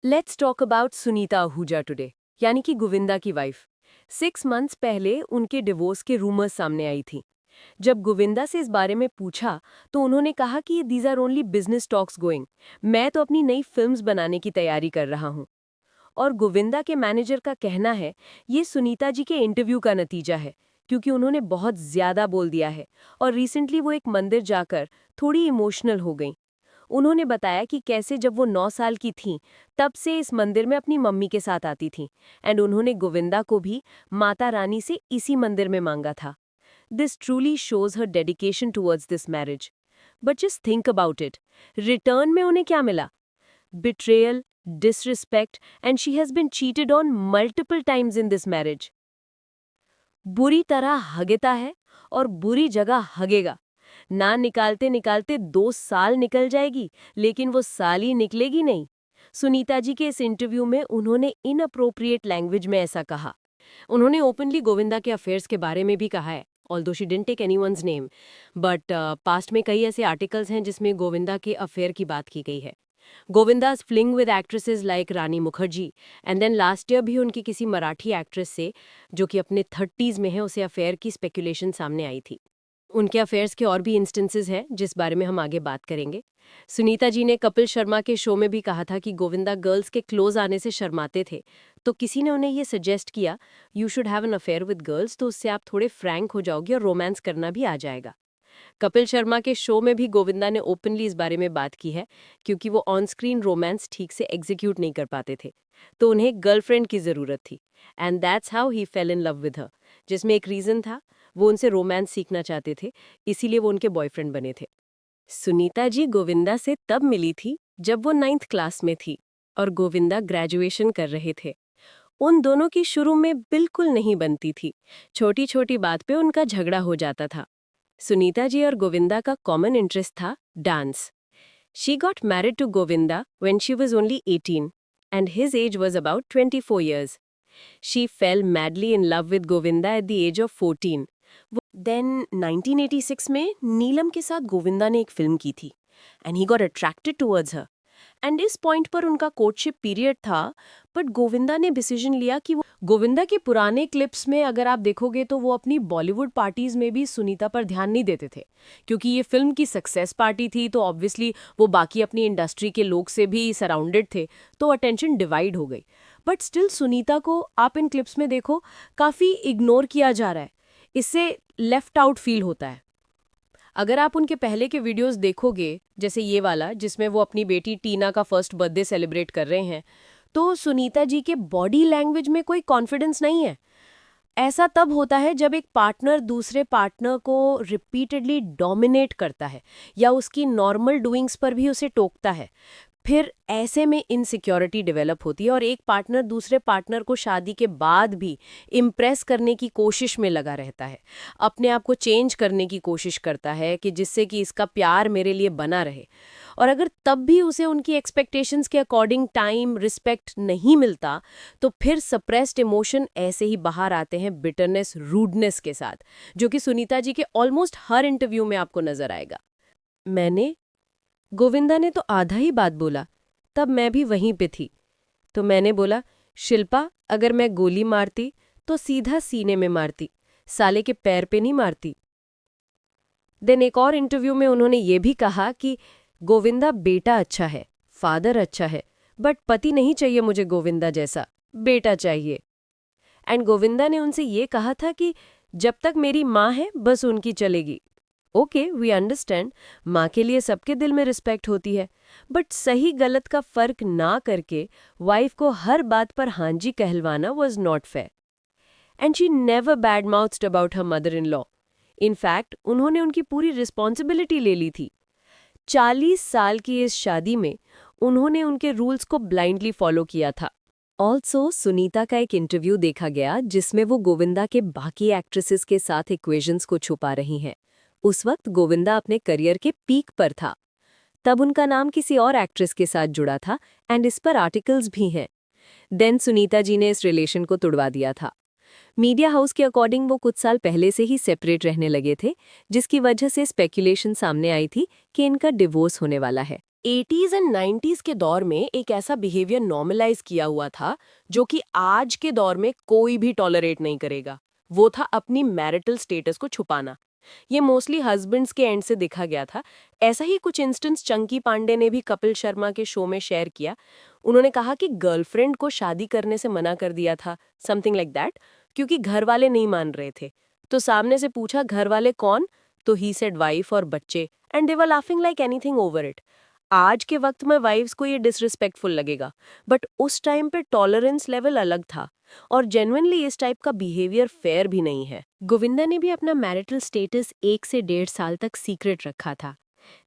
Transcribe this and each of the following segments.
Let's talk about Sunita Ahuja today, यानी कि गोविंदा की वाइफ। 6 मंथ्स पहले उनके डिवोर्स के रूमर्स सामने आई थी। जब गोविंदा से इस बारे में पूछा तो उन्होंने कहा कि these are only business talks going. मैं तो अपनी नई फिल्म्स बनाने की तैयारी कर रहा हूँ। और गोविंदा के मैनेजर का कहना है ये सुनीता जी के इंटरव्यू का नतीजा है, क्योंकि उन्होंने बहुत ज्यादा बोल दिया है और रिसेंटली वो एक मंदिर जाकर थोड़ी इमोशनल हो गई। उन्होंने बताया कि कैसे जब वो 9 साल की थीं, तब से इस मंदिर में अपनी मम्मी के साथ आती थीं एंड उन्होंने गोविंदा को भी माता रानी से इसी मंदिर में मांगा था। This truly shows her dedication towards this marriage. But just think about it, return में उन्हें क्या मिला? Betrayal, disrespect and she has been cheated on multiple times in this marriage. बुरी तरह हगेता है और बुरी जगह हगेगा। ना निकालते निकालते 2 साल निकल जाएगी, लेकिन वो साली निकलेगी नहीं। सुनीता जी के इस इंटरव्यू में उन्होंने इनअप्रोप्रिएट लैंग्वेज में ऐसा कहा। उन्होंने ओपनली गोविंदा के अफेयर्स के बारे में भी कहा है, although she didn't take anyone's name, but past में कई ऐसे आर्टिकल्स हैं जिसमें गोविंदा के अफेयर की बात की गई है। Govinda's fling with actresses like Rani Mukherjee and then last year भी उनकी किसी मराठी एक्ट्रेस से, जो कि अपने 30s में है, उसे अफेयर की स्पेकुलेशन सामने आई थी। उनके अफेयर्स के और भी इंस्टेंसेस हैं जिस बारे में हम आगे बात करेंगे। सुनीता जी ने कपिल शर्मा के शो में भी कहा था कि गोविंदा गर्ल्स के क्लोज आने से शर्माते थे, तो किसी ने उन्हें ये सजेस्ट किया you should have an affair with girls, तो उससे आप थोड़े फ्रैंक हो जाओगे और रोमांस करना भी आ जाएगा। कपिल शर्मा के शो में भी गोविंदा ने ओपनली इस बारे में बात की है, क्योंकि वो ऑन स्क्रीन रोमांस ठीक से एग्जीक्यूट नहीं कर पाते थे, तो उन्हें गर्लफ्रेंड की ज़रूरत थी and that's how he fail in love with her, जिसमें एक रीज़न था, वो उनसे रोमांस सीखना चाहते थे, इसीलिए वो उनके बॉयफ्रेंड बने थे। सुनीता जी गोविंदा से तब मिली थी जब वो 9th क्लास में थी और गोविंदा ग्रेजुएशन कर रहे थे। उन दोनों की शुरू में बिल्कुल नहीं बनती थी, छोटी छोटी बात पे उनका झगड़ा हो जाता था। सुनीता जी और गोविंदा का कॉमन इंटरेस्ट था dance. She got married to Govinda when she was only 18 and his age was about 24 years. She fell madly in love with Govinda at the age of 14. Then 1986 में नीलम के साथ गोविंदा ने एक फिल्म की थी and he got attracted towards her. And इस point पर उनका कोर्टशिप पीरियड था, बट गोविंदा ने डिसीजन लिया कि वो गोविंदा के पुराने क्लिप्स में अगर आप देखोगे तो वो अपनी बॉलीवुड पार्टीज में भी सुनीता पर ध्यान नहीं देते थे, क्योंकि ये फिल्म की सक्सेस पार्टी थी, तो ऑब्वियसली वो बाकी अपनी इंडस्ट्री के लोग से भी सराउंडेड थे, तो अटेंशन डिवाइड हो गई। बट स्टिल सुनीता को आप इन क्लिप्स में देखो, काफ़ी इग्नोर किया जा रहा है, इससे लेफ्ट आउट फील होता है। अगर आप उनके पहले के वीडियोस देखोगे, जैसे ये वाला जिसमें वो अपनी बेटी टीना का फर्स्ट बर्थडे सेलिब्रेट कर रहे हैं, तो सुनीता जी के बॉडी लैंग्वेज में कोई कॉन्फिडेंस नहीं है। ऐसा तब होता है जब एक पार्टनर दूसरे पार्टनर को रिपीटेडली डोमिनेट करता है या उसकी नॉर्मल डूइंग्स पर भी उसे टोकता है। फिर ऐसे में इनसिक्योरिटी डेवलप होती है और एक पार्टनर दूसरे पार्टनर को शादी के बाद भी इम्प्रेस करने की कोशिश में लगा रहता है, अपने आप को चेंज करने की कोशिश करता है कि जिससे कि इसका प्यार मेरे लिए बना रहे। और अगर तब भी उसे उनकी एक्सपेक्टेशंस के अकॉर्डिंग टाइम रिस्पेक्ट नहीं मिलता, तो फिर सप्रेस्ड इमोशन ऐसे ही बाहर आते हैं बिटरनेस रूडनेस के साथ, जो कि सुनीता जी के ऑलमोस्ट हर इंटरव्यू में आपको नजर आएगा। मैंने गोविंदा ने तो आधा ही बात बोला, तब मैं भी वहीं पे थी, तो मैंने बोला शिल्पा, अगर मैं गोली मारती तो सीधा सीने में मारती, साले के पैर पे नहीं मारती। देन एक और इंटरव्यू में उन्होंने ये भी कहा कि गोविंदा बेटा अच्छा है, फादर अच्छा है, बट पति नहीं चाहिए मुझे गोविंदा जैसा, बेटा चाहिए। एंड गोविंदा ने उनसे ये कहा था कि जब तक मेरी माँ है बस उनकी चलेगी। ओके, वी अंडरस्टैंड, माँ के लिए सबके दिल में रिस्पेक्ट होती है, बट सही गलत का फर्क ना करके वाइफ को हर बात पर हांजी कहलवाना was not fair. And she never bad mouthed about her mother in law. In fact उन्होंने उनकी पूरी रिस्पॉन्सिबिलिटी ले ली थी। 40 साल की इस शादी में उन्होंने उनके रूल्स को ब्लाइंडली फॉलो किया था। ऑल्सो सुनीता का एक इंटरव्यू देखा गया जिसमें वो गोविंदा के बाकी एक्ट्रेसेस के साथ इक्वेशंस को छुपा रही हैं। उस वक्त गोविंदा अपने करियर के पीक पर था, तब उनका नाम किसी और एक्ट्रेस के साथ जुड़ा था एंड इस पर आर्टिकल्स भी हैं। देन सुनीता जी ने इस रिलेशन को तुड़वा दिया था। मीडिया हाउस के अकॉर्डिंग वो कुछ साल पहले से ही सेपरेट रहने लगे थे, जिसकी वजह से स्पेकुलेशन सामने आई थी कि इनका डिवोर्स होने वाला है। 80s एंड 90s के दौर में एक ऐसा बिहेवियर नॉर्मलाइज किया हुआ था जो कि आज के दौर में कोई भी टॉलरेट नहीं करेगा। वो था अपनी मैरिटल स्टेटस को छुपाना। ये मोस्टली हस्बैंड्स के एंड से देखा गया था। ऐसा ही कुछ इंस्टेंस चंकी पांडे ने भी कपिल शर्मा के शो में शेयर किया। उन्होंने कहा कि गर्लफ्रेंड को शादी करने से मना कर दिया था, समथिंग लाइक दैट, क्योंकि घर वाले नहीं मान रहे थे। तो सामने से पूछा घर वाले कौन, तो ही सेड वाइफ और बच्चे, and they were laughing like anything over it. आज के वक्त में वाइफ्स को ये डिसरिस्पेक्टफुल लगेगा, बट उस टाइम पे टॉलरेंस लेवल अलग था और जेन्युइनली इस टाइप का बिहेवियर फेयर भी नहीं है। गोविंदा ने भी अपना मैरिटल स्टेटस 1 से 1.5 साल तक सीक्रेट रखा था।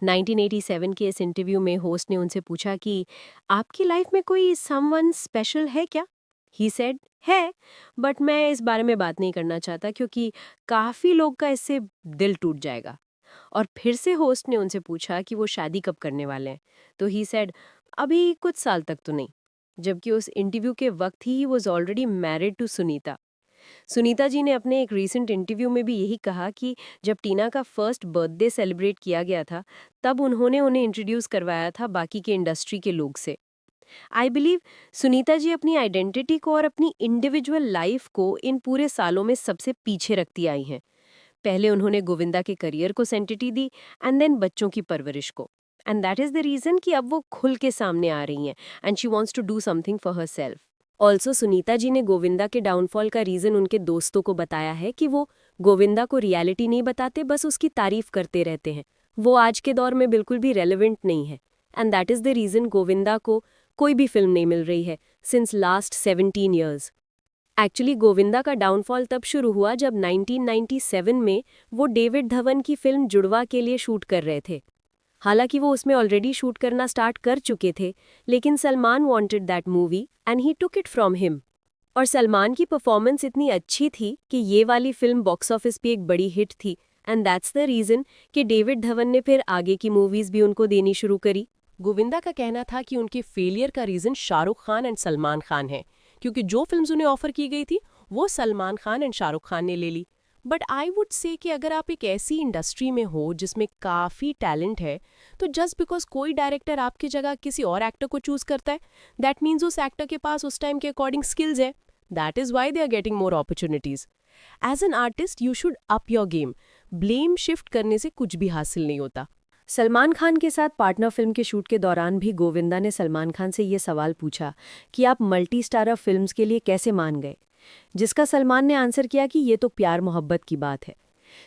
1987 के इस इंटरव्यू में होस्ट ने उनसे पूछा कि आपकी लाइफ में कोई समवन स्पेशल है क्या? ही सेड है, बट मैं इस बारे में बात नहीं करना चाहता क्योंकि काफ़ी लोग का इससे दिल टूट जाएगा। और फिर से होस्ट ने उनसे पूछा कि वो शादी कब करने वाले हैं, तो ही सेड अभी कुछ साल तक तो नहीं, जबकि उस इंटरव्यू के वक्त ही was already married to Sunita. Sunita ji ने अपने एक रीसेंट इंटरव्यू में भी यही कहा कि जब टीना का फर्स्ट बर्थडे सेलिब्रेट किया गया था, तब उन्होंने उन्हें इंट्रोड्यूस करवाया था बाकी के इंडस्ट्री के लोग से। आई बिलीव सुनीता जी अपनी आइडेंटिटी को और अपनी इंडिविजुअल लाइफ को इन पूरे सालों में सबसे पीछे रखती आई हैं। पहले उन्होंने गोविंदा के करियर को सेंटिटी दी एंड देन बच्चों की परवरिश को। And that is the reason कि अब वो खुल के सामने आ रही हैं and she wants to do something for herself. Also Sunita ji ने गोविंदा के डाउनफॉल का रीजन उनके दोस्तों को बताया है कि वो गोविंदा को रियलिटी नहीं बताते, बस उसकी तारीफ करते रहते हैं। वो आज के दौर में बिल्कुल भी रेलेवेंट नहीं है and that is the reason Govinda को कोई भी फिल्म नहीं मिल रही है since last 17 years. Actually Govinda का डाउनफॉल तब शुरू हुआ जब 1997 में वो डेविड धवन की फिल्म जुड़वा के लिए शूट कर रहे थे। हालांकि वो उसमें ऑलरेडी शूट करना स्टार्ट कर चुके थे, लेकिन Salman wanted that movie and he took it from him. और सलमान की परफॉर्मेंस इतनी अच्छी थी कि ये वाली फिल्म बॉक्स ऑफिस पे एक बड़ी हिट थी एंड दैट्स द रीजन कि डेविड धवन ने फिर आगे की मूवीज भी उनको देनी शुरू करी। गोविंदा का कहना था कि उनके फेलियर का रीजन शाहरुख खान एंड सलमान खान है, क्योंकि जो फिल्म्स उन्हें ऑफर की गई थी वो सलमान खान एंड शाहरुख खान ने ले ली। बट आई वुड से कि अगर आप एक ऐसी इंडस्ट्री में हो जिसमें काफ़ी टैलेंट है, तो जस्ट बिकॉज कोई डायरेक्टर आपकी जगह किसी और एक्टर को चूज करता है, दैट मीन्स उस एक्टर के पास उस टाइम के अकॉर्डिंग स्किल्स है। That is why they are getting more opportunities. As an artist you should up your game. Blame shift करने से कुछ भी हासिल नहीं होता। सलमान खान के साथ पार्टनर फिल्म के शूट के दौरान भी गोविंदा ने सलमान खान से ये सवाल पूछा कि आप मल्टी स्टारर फिल्म्स के लिए कैसे मान गए, जिसका सलमान ने आंसर किया कि ये तो प्यार मोहब्बत की बात है।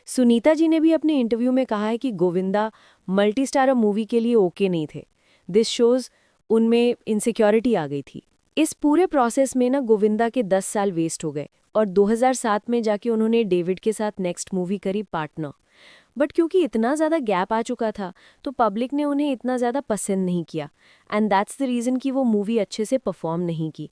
सुनीता जी ने भी अपने इंटरव्यू में कहा है कि गोविंदा मल्टी स्टारर मूवी के लिए ओके नहीं थे। दिस शोज उनमें इनसिक्योरिटी आ गई थी। इस पूरे प्रोसेस में ना गोविंदा के 10 साल वेस्ट हो गए और 2007 में जाके उन्होंने डेविड के साथ नेक्स्ट मूवी करी पार्टनर। बट क्योंकि इतना ज़्यादा गैप आ चुका था तो पब्लिक ने उन्हें इतना ज़्यादा पसंद नहीं किया एंड दैट्स द रीज़न कि वो मूवी अच्छे से परफॉर्म नहीं की।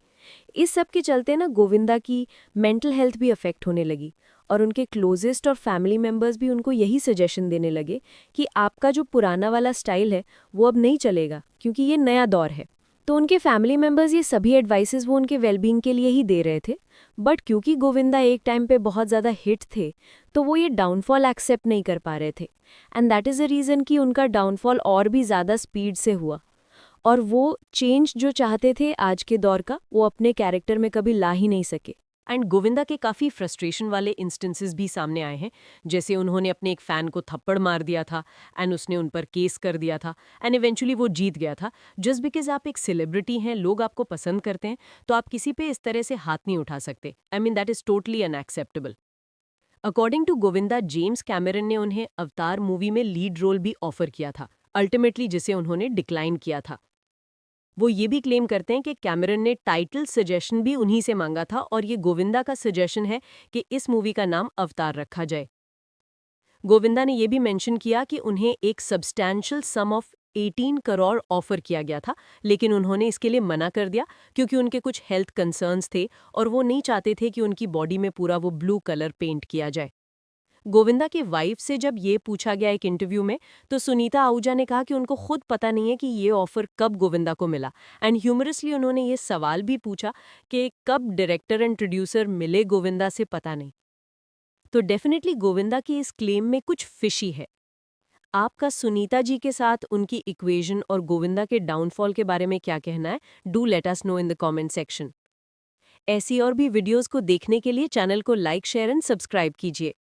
इस सब के चलते ना गोविंदा की मेंटल हेल्थ भी अफेक्ट होने लगी और उनके क्लोजेस्ट और फैमिली मेम्बर्स भी उनको यही सजेशन देने लगे कि आपका जो पुराना वाला स्टाइल है वो अब नहीं चलेगा क्योंकि ये नया दौर है। तो उनके फैमिली मेम्बर्स ये सभी एडवाइसेस वो उनके वेलबींग के लिए ही दे रहे थे। बट क्योंकि गोविंदा एक टाइम पे बहुत ज़्यादा हिट थे तो वो ये डाउनफॉल एक्सेप्ट नहीं कर पा रहे थे and that is the reason कि उनका डाउनफॉल और भी ज़्यादा स्पीड से हुआ और वो चेंज जो चाहते थे आज के दौर का वो अपने कैरेक्टर में कभी ला ही नहीं सके। एंड गोविंदा के काफ़ी फ्रस्ट्रेशन वाले इंस्टेंसेस भी सामने आए हैं, जैसे उन्होंने अपने एक फ़ैन को थप्पड़ मार दिया था एंड उसने उन पर केस कर दिया था एंड इवेंचुअली वो जीत गया था। जस्ट बिकॉज आप एक सेलिब्रिटी हैं, लोग आपको पसंद करते हैं, तो आप किसी पे इस तरह से हाथ नहीं उठा सकते। I mean that is totally unacceptable. According to Govinda, James Cameron ने उन्हें अवतार मूवी में लीड रोल भी ऑफर किया था, अल्टीमेटली जिसे उन्होंने डिक्लाइन किया था। वो ये भी क्लेम करते हैं कि कैमरन ने टाइटल सजेशन भी उन्हीं से मांगा था और ये गोविंदा का सजेशन है कि इस मूवी का नाम अवतार रखा जाए। गोविंदा ने ये भी मेंशन किया कि उन्हें एक substantial sum of 18 crore offer किया गया था, लेकिन उन्होंने इसके लिए मना कर दिया क्योंकि उनके कुछ हेल्थ कंसर्न्स थे और वो नहीं चाहते थे कि उनकी बॉडी में पूरा वो ब्लू कलर पेंट किया जाए। गोविंदा की वाइफ से जब ये पूछा गया एक इंटरव्यू में, तो सुनीता आहूजा ने कहा कि उनको खुद पता नहीं है कि ये ऑफर कब गोविंदा को मिला एंड ह्यूमरसली उन्होंने ये सवाल भी पूछा कि कब डायरेक्टर एंड प्रोड्यूसर मिले गोविंदा से, पता नहीं। तो डेफिनेटली गोविंदा की इस क्लेम में कुछ फिशी है। आपका सुनीता जी के साथ उनकी इक्वेशन और गोविंदा के डाउनफॉल के बारे में क्या कहना है? Do let us know in the comment section. ऐसी और भी वीडियोस को देखने के लिए चैनल को लाइक, शेयर एंड सब्सक्राइब कीजिए।